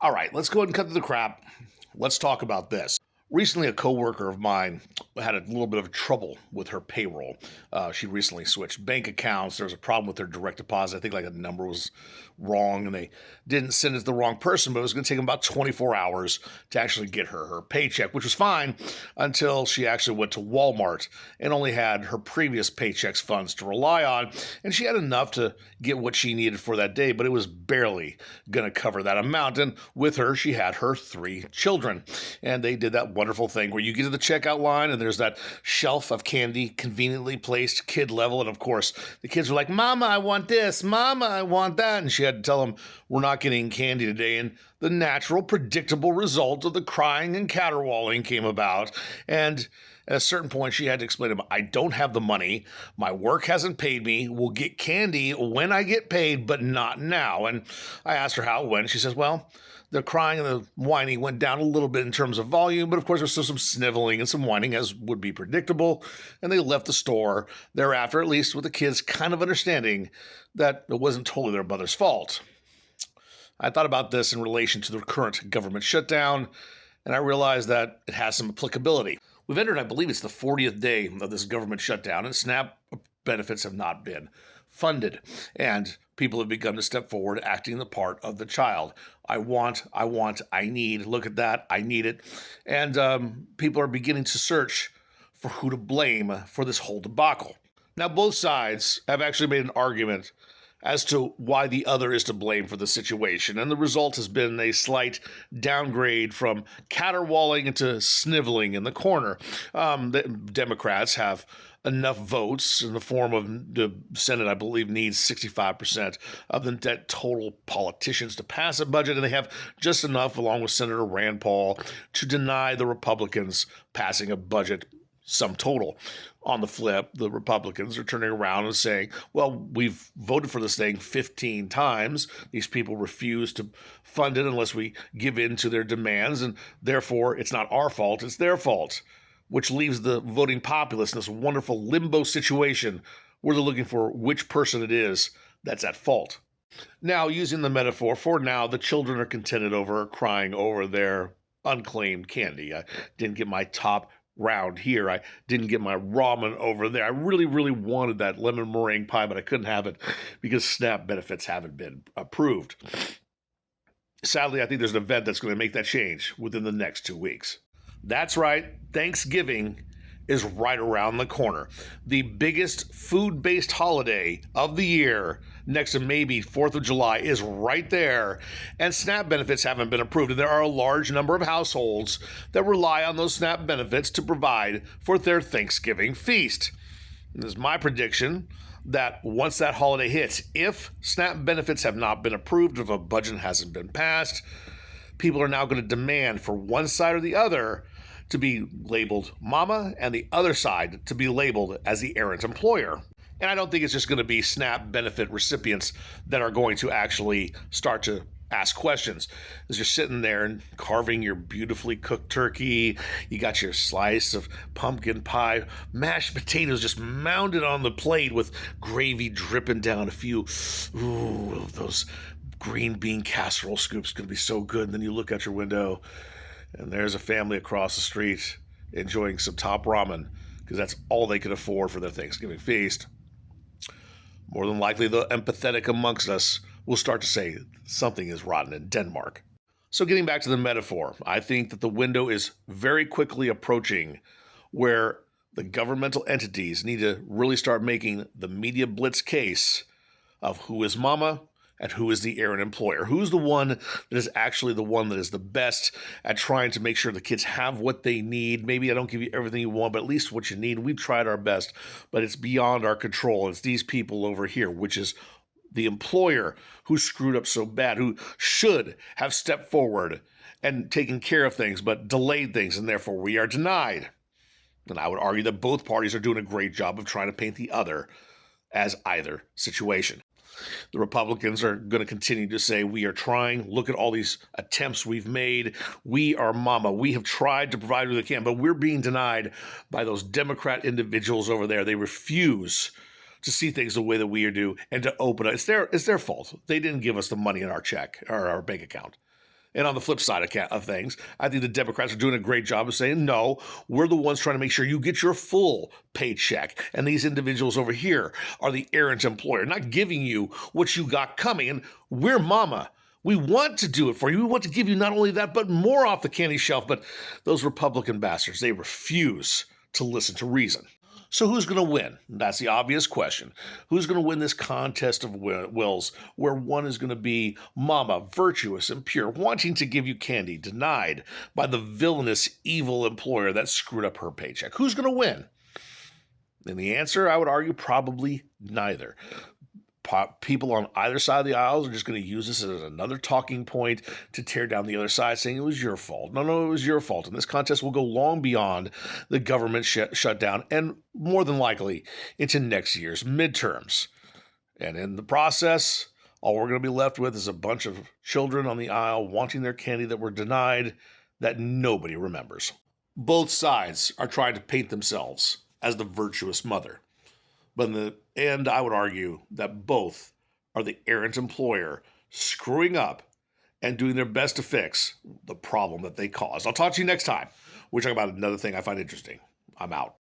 All right, let's go ahead and cut to the crap. Let's talk about this. Recently, a coworker of mine had a little bit of trouble with her payroll. She recently switched bank accounts. There was a problem with her direct deposit. I think like a number was wrong, and they didn't send it to the wrong person, but it was going to take them about 24 hours to actually get her paycheck, which was fine until she actually went to Walmart and only had her previous paycheck's funds to rely on, and she had enough to get what she needed for that day, but it was barely going to cover that amount. And with her, she had her 3 children, and they did that wonderful thing where you get to the checkout line and there's that shelf of candy conveniently placed kid level. And of course, the kids were like, "Mama, I want this. Mama, I want that." And she had to tell them, "We're not getting candy today." And the natural, predictable result of the crying and caterwauling came about. And at a certain point, she had to explain to them, "I don't have the money. My work hasn't paid me. We'll get candy when I get paid, but not now." And I asked her how it went. She says, "Well, the crying and the whining went down a little bit in terms of volume, but of course there's still some sniveling and some whining, as would be predictable." And they left the store thereafter, at least with the kids kind of understanding that it wasn't totally their mother's fault. I thought about this in relation to the current government shutdown, and I realized that it has some applicability. We've entered, I believe it's the 40th day of this government shutdown, and SNAP benefits have not been funded. And people have begun to step forward, acting the part of the child. I want, I need, look at that, I need it. And people are beginning to search for who to blame for this whole debacle. Now, both sides have actually made an argument as to why the other is to blame for the situation. And the result has been a slight downgrade from caterwauling into sniveling in the corner. The Democrats have enough votes in the form of the Senate, I believe, needs 65% of the total politicians to pass a budget, and they have just enough, along with Senator Rand Paul, to deny the Republicans passing a budget sum total. On the flip, the Republicans are turning around and saying, "Well, we've voted for this thing 15 times. These people refuse to fund it unless we give in to their demands, and therefore it's not our fault, it's their fault," which leaves the voting populace in this wonderful limbo situation where they're looking for which person it is that's at fault. Now, using the metaphor, for now, the children are contented over crying over their unclaimed candy. I didn't get my top round here. I didn't get my ramen over there. I really, really wanted that lemon meringue pie, but I couldn't have it because SNAP benefits haven't been approved. Sadly, I think there's an event that's going to make that change within the next 2 weeks. That's right, Thanksgiving is right around the corner. The biggest food-based holiday of the year, next to maybe 4th of July, is right there, and SNAP benefits haven't been approved. And there are a large number of households that rely on those SNAP benefits to provide for their Thanksgiving feast. And this is my prediction that once that holiday hits, if SNAP benefits have not been approved, if a budget hasn't been passed, people are now going to demand for one side or the other to be labeled mama and the other side to be labeled as the errant employer. And I don't think it's just going to be SNAP benefit recipients that are going to actually start to ask questions. As you're sitting there and carving your beautifully cooked turkey, you got your slice of pumpkin pie, mashed potatoes just mounded on the plate with gravy dripping down a few, of those green bean casserole scoops. Going to be so good. And then you look out your window and there's a family across the street enjoying some top ramen because that's all they could afford for their Thanksgiving feast. More than likely, the empathetic amongst us will start to say something is rotten in Denmark. So getting back to the metaphor, I think that the window is very quickly approaching where the governmental entities need to really start making the media blitz case of who is mama and who is the errant employer. Who's the one that is actually the one that is the best at trying to make sure the kids have what they need. Maybe I don't give you everything you want, but at least what you need. We've tried our best, but it's beyond our control. It's these people over here, which is the employer who screwed up so bad, who should have stepped forward and taken care of things, but delayed things, and therefore we are denied. And I would argue that both parties are doing a great job of trying to paint the other as either situation. The Republicans are going to continue to say, "We are trying. Look at all these attempts we've made. We are mama. We have tried to provide what we can, but we're being denied by those Democrat individuals over there. They refuse to see things the way that we do and to open it. It's their fault. They didn't give us the money in our check or our bank account. And on the flip side of things, I think the Democrats are doing a great job of saying, no, we're the ones trying to make sure you get your full paycheck. And these individuals over here are the errant employer, not giving you what you got coming. And we're mama. We want to do it for you. We want to give you not only that, but more off the candy shelf. But those Republican bastards, they refuse to listen to reason. So who's going to win? That's the obvious question. Who's going to win this contest of wills where one is going to be mama, virtuous and pure, wanting to give you candy, denied by the villainous, evil employer that screwed up her paycheck? Who's going to win? And the answer, I would argue, probably neither. People on either side of the aisles are just going to use this as another talking point to tear down the other side, saying it was your fault. No, it was your fault. And this contest will go long beyond the government shutdown and more than likely into next year's midterms. And in the process, all we're going to be left with is a bunch of children on the aisle wanting their candy that were denied that nobody remembers. Both sides are trying to paint themselves as the virtuous mother. But in the end, I would argue that both are the errant employer screwing up and doing their best to fix the problem that they caused. I'll talk to you next time. We'll talk about another thing I find interesting. I'm out.